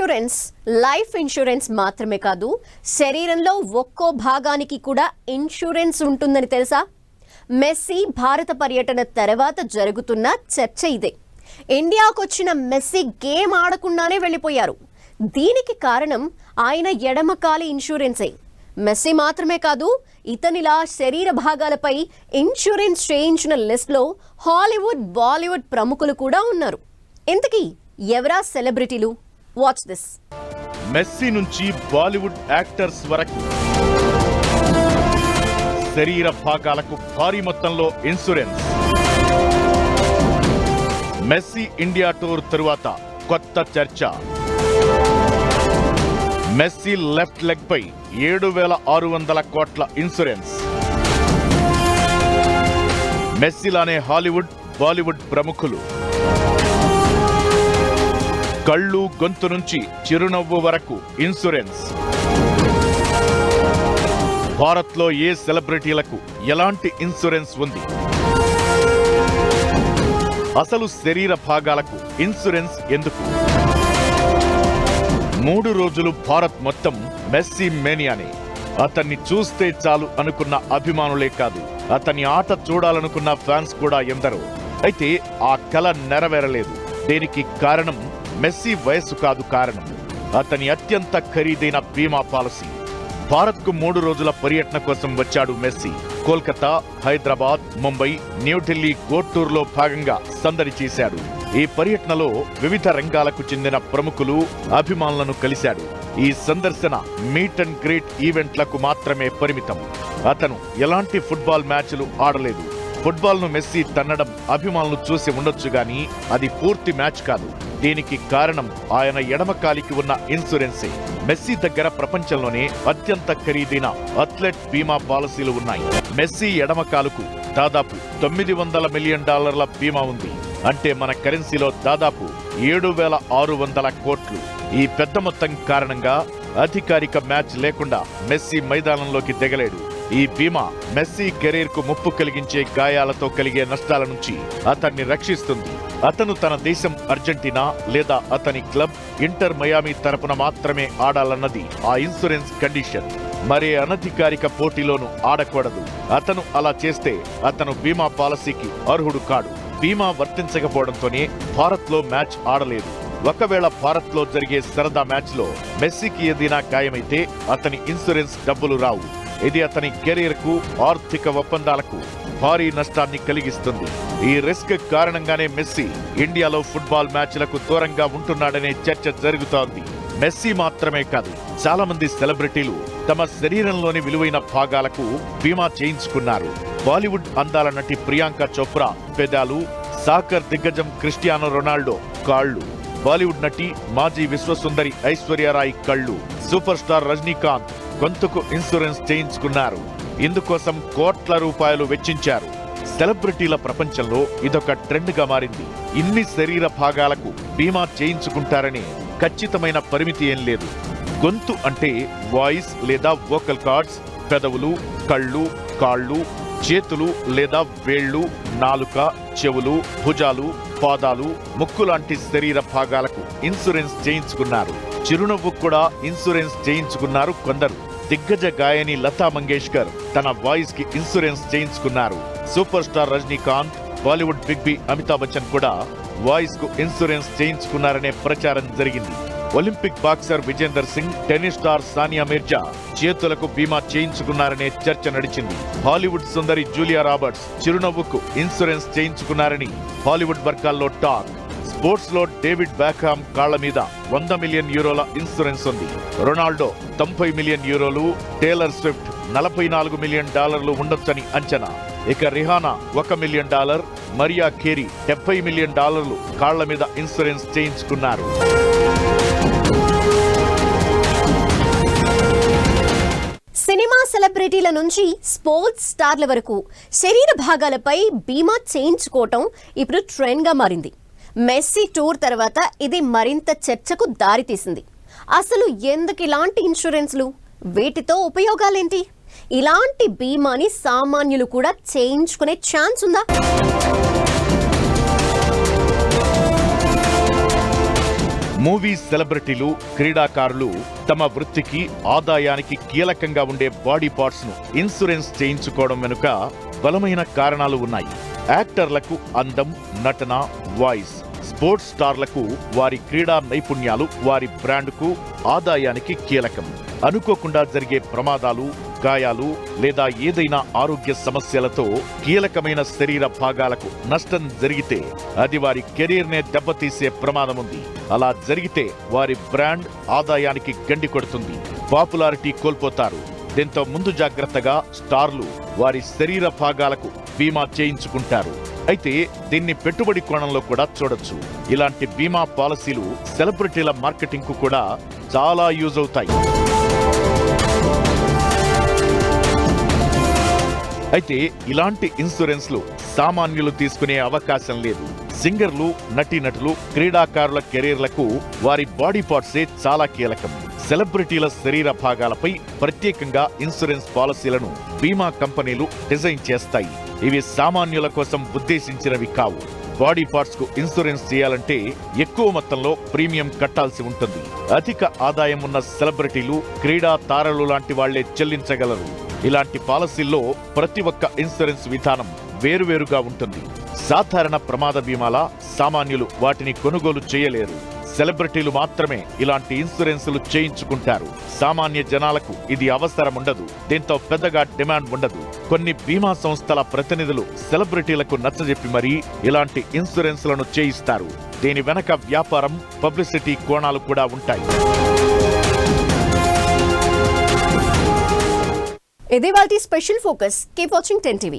Insurance life insurance మాత్రమే కాదు, శరీరంలో ఒక్కో భాగానికి కూడా ఇన్సూరెన్స్ ఉంటుందని తెలుసా? మెస్సీ భారత పర్యటన తర్వాత జరుగుతున్న చర్చ ఇదే. ఇండియాకు వచ్చిన మెస్సీ గేమ్ ఆడకుండానే వెళ్ళిపోయారు. దీనికి కారణం ఆయన ఎడమకాలి ఇన్సూరెన్సే. మెస్సీ మాత్రమే కాదు, ఇతనిలా శరీర భాగాలపై ఇన్సూరెన్స్ చేయించిన లిస్ట్లో హాలీవుడ్, బాలీవుడ్ ప్రముఖులు కూడా ఉన్నారు. ఇంతకీ ఎవరా సెలబ్రిటీలు? Watch this. మెస్సీ నుంచి బాలీవుడ్ యాక్టర్స్ వరకు శరీర భాగాలకు భారీ మొత్తంలో ఇన్సూరెన్స్. మెస్సీ ఇండియా టూర్ తరువాత కొత్త చర్చ. మెస్సీ లెఫ్ట్ లెగ్ పై 7,600 కోట్ల ఇన్సూరెన్స్. మెస్సీలానే హాలీవుడ్, బాలీవుడ్ ప్రముఖులు. కళ్ళు, గొంతు నుంచి చిరునవ్వు వరకు ఇన్సూరెన్స్. భారత్లో ఏ సెలబ్రిటీలకు ఎలాంటి ఇన్సూరెన్స్ ఉంది? అసలు శరీర భాగాలకు ఇన్సూరెన్స్ ఎందుకు? 3 రోజులు భారత్ మొత్తం మెస్సీ మేనియానే. అతన్ని చూస్తే చాలు అనుకున్న అభిమానులే కాదు, అతని ఆట చూడాలనుకున్న ఫ్యాన్స్ కూడా ఎందరో. అయితే ఆ కల నెరవేరలేదు. దీనికి కారణం మెస్సీ వయస్సు కాదు కారణం, అతని అత్యంత ఖరీదైన బీమా పాలసీ. భారత్కు 3 రోజుల పర్యటన కోసం వచ్చాడు మెస్సీ. కోల్కతా, హైదరాబాద్, ముంబై, న్యూఢిల్లీ గోటూర్లో భాగంగా సందడి చేశాడు. ఈ పర్యటనలో వివిధ రంగాలకు చెందిన ప్రముఖులు, అభిమానులను కలిశాడు. ఈ సందర్శన మీట్ అండ్ గ్రీట్ ఈవెంట్లకు మాత్రమే పరిమితం. అతను ఎలాంటి ఫుట్బాల్ మ్యాచ్లు ఆడలేదు. ఫుట్బాల్ ను మెస్సీ తన్నడం అభిమానులు చూసి ఉండొచ్చు గానీ అది పూర్తి మ్యాచ్ కాదు. దీనికి కారణం ఆయన ఎడమకాలికి ఉన్న ఇన్సూరెన్సే. మెస్సీ దగ్గర ప్రపంచంలోనే అత్యంత ఖరీదైన అథ్లెట్ బీమా పాలసీలు ఉన్నాయి. మెస్సీ ఎడమకాలుకు దాదాపు $900 మిలియన్ బీమా ఉంది. అంటే మన కరెన్సీలో దాదాపు 7,600 కోట్లు. ఈ పెద్ద మొత్తం కారణంగా అధికారిక మ్యాచ్ లేకుండా మెస్సీ మైదానంలోకి దిగలేడు. ఈ బీమా మెస్సీ కెరీర్ కు ముప్పు కలిగించే గాయాలతో కలిగే నష్టాల నుంచి అతన్ని రక్షిస్తుంది. అతను తన దేశం అర్జెంటీనా లేదా అతని క్లబ్ ఇంటర్ మయామి తరపున మాత్రమే ఆడాలన్నది ఆ ఇన్సూరెన్స్ కండిషన్. మరే అనధికారిక పోటీలోనూ ఆడకూడదు. అతను అలా చేస్తే అతను బీమా పాలసీకి అర్హుడు కాడు. బీమా వర్తించకపోవడంతోనే భారత్లో మ్యాచ్ ఆడలేదు. ఒకవేళ భారత్లో జరిగే సరదా మ్యాచ్లో మెస్సీకి ఏదైనా గాయమైతే అతని ఇన్సూరెన్స్ డబ్బులు రావు. ఇది అతని కెరీర్ కు, ఆర్థిక ఒప్పందాలకు భారీ నష్టాన్ని కలిగిస్తుంది. ఈ రిస్క్ కారణంగానే మెస్సీ ఇండియాలో ఫుట్బాల్ మ్యాచ్లకు దూరంగా ఉంటున్నాడనే చర్చ జరుగుతోంది. మెస్సీ మాత్రమే కాదు, చాలా మంది సెలబ్రిటీలు తమ శరీరంలోని విలువైన భాగాలకు బీమా చేయించుకున్నారు. బాలీవుడ్ అందాల నటి ప్రియాంక చోప్రా పెదాలు, సాకర్ దిగ్గజం క్రిస్టియానో రొనాల్డో కాళ్ళు, బాలీవుడ్ నటి మాజీ విశ్వసుందరి ఐశ్వర్యరాయ్ కళ్ళు, సూపర్ స్టార్ రజనీకాంత్ గొంతుకు ఇన్సూరెన్స్ చేయించుకున్నారు. ఇందుకోసం కోట్ల రూపాయలు వెచ్చించారు. సెలబ్రిటీల ప్రపంచంలో ఇదొక ట్రెండ్ గా మారింది. ఇన్ని శరీర భాగాలకు బీమా చేయించుకుంటారని ఖచ్చితమైన పరిమితి ఏం లేదు. గొంతు అంటే వాయిస్ లేదా వోకల్ కార్డ్స్, పెదవులు, కళ్ళు, కాళ్ళు, చేతులు లేదా వేళ్లు, నాలుక, చెవులు, భుజాలు, పాదాలు, ముక్కు లాంటి శరీర భాగాలకు ఇన్సూరెన్స్ చేయించుకున్నారు. చిరునవ్వు కూడా ఇన్సూరెన్స్ చేయించుకున్నారు కొందరు. దిగ్గజ గాయని లతా మంగేష్కర్ తన వాయిస్ కి ఇన్సూరెన్స్ చేయించుకున్నారు. Super star Rajinikanth, Bollywood Big B Amitabh Bachchan కూడా వాయిస్ కు ఇన్సూరెన్స్ చేయించుకున్నారనే ప్రచారం జరిగింది. Olympic boxer Vijender Singh, tennis star Sania Mirza చేతులకు బీమా చేయించుకున్నారనే చర్చ నడిచింది. హాలీవుడ్ సుందరి జూలియా రాబర్ట్స్ చిరునవ్వుకు ఇన్సూరెన్స్ చేయించుకున్నారని హాలీవుడ్ వర్గాల్లో టాక్. స్పోర్ట్స్ లో డేవిడ్ బెకామ్ కాళ్ల మీద €100 మిలియన్ ఇన్సూరెన్స్ ఉంది. Ronaldo €90 million, Taylor Swift $44 million ఉండొచ్చని అంచనా. ఇక Rihanna $1 million, Mariah Carey $70 million కాళ్ల మీద ఇన్సూరెన్స్ చేయించుకున్నారు. సినిమా సెలబ్రిటీల నుంచి స్పోర్ట్స్ స్టార్ల వరకు శరీర భాగాలపై బీమా చేయించుకోవటం ఇప్పుడు ట్రెండ్ గా మారింది. మెస్సీ టూర్ తర్వాత ఇది మరింత చర్చకు దారితీసింది. అసలు ఎందుకు ఇలాంటి ఇన్సూరెన్స్లు? వీటితో ఉపయోగాలేంటి? ఇలాంటి బీమాని సామాన్యులు కూడా చేయించుకునే ఛాన్స్ ఉందా? మూవీ సెలబ్రిటీలు, క్రీడాకారులు తమ వృత్తికి, ఆదాయానికి కీలకంగా ఉండే బాడీ పార్ట్స్ ను ఇన్సూరెన్స్ చేయించుకోవడం వెనుక బలమైన కారణాలు ఉన్నాయి. యాక్టర్లకు అందం, నటన, వాయిస్. స్పోర్ట్స్ స్టార్లకు వారి క్రీడా నైపుణ్యాలు వారి బ్రాండ్కు, ఆదాయానికి కీలకం. అనుకోకుండా జరిగే ప్రమాదాలు, గాయాలు లేదా ఏదైనా ఆరోగ్య సమస్యలతో కీలకమైన శరీర భాగాలకు నష్టం జరిగితే అది వారి కెరీర్నే దెబ్బతీసే ప్రమాదముంది. అలా జరిగితే వారి బ్రాండ్, ఆదాయానికి గండి కొడుతుంది, పాపులారిటీ కోల్పోతారు. దీంతో ముందు జాగ్రత్తగా స్టార్లు వారి శరీర భాగాలకు బీమా చేయించుకుంటారు. అయితే దీన్ని పెట్టుబడి కోణంలో కూడా చూడొచ్చు. ఇలాంటి బీమా పాలసీలు సెలబ్రిటీల మార్కెటింగ్ కు కూడా చాలా యూజ్ అవుతాయి. అయితే ఇలాంటి ఇన్సూరెన్స్లు సామాన్యులు తీసుకునే అవకాశం లేదు. సింగర్లు, నటీనటులు, క్రీడాకారుల కెరీర్లకు వారి బాడీ పార్ట్సే చాలా కీలకం. సెలబ్రిటీల శరీర భాగాలపై ప్రత్యేకంగా ఇన్సూరెన్స్ పాలసీలను బీమా కంపెనీలు డిజైన్ చేస్తాయి. ఇవి సామాన్యుల కోసం ఉద్దేశించినవి కావు. బాడీ పార్ట్స్ కు ఇన్సూరెన్స్ చేయాలంటే ఎక్కువ మొత్తంలో ప్రీమియం కట్టాల్సి ఉంటుంది. అధిక ఆదాయం ఉన్న సెలబ్రిటీలు, క్రీడా తారలు లాంటి వాళ్లే చెల్లించగలరు. ఇలాంటి పాలసీల్లో ప్రతి ఒక్క ఇన్సూరెన్స్ విధానం వేరువేరుగా ఉంటుంది. సాధారణ ప్రమాద బీమాలా సామాన్యులు వాటిని కొనుగోలు చేయలేరు. సెలబ్రిటీలు మాత్రమే ఇలాంటి ఇన్సూరెన్సులు చేయించుకుంటారు. సామాన్య జనాలకు ఇది అవసరముండదు. దీంతో పెద్దగా డిమాండ్ ఉండదు. కొన్ని బీమా సంస్థల ప్రతినిధులు సెలబ్రిటీలకు నచ్చజెప్పి మరీ ఇలాంటి ఇన్సూరెన్సులను చేయిస్తారు. దీని వెనక వ్యాపారం, పబ్లిసిటీ కోణాలు కూడా ఉంటాయి. ఇది వాటి special focus. Keep watching 10 TV.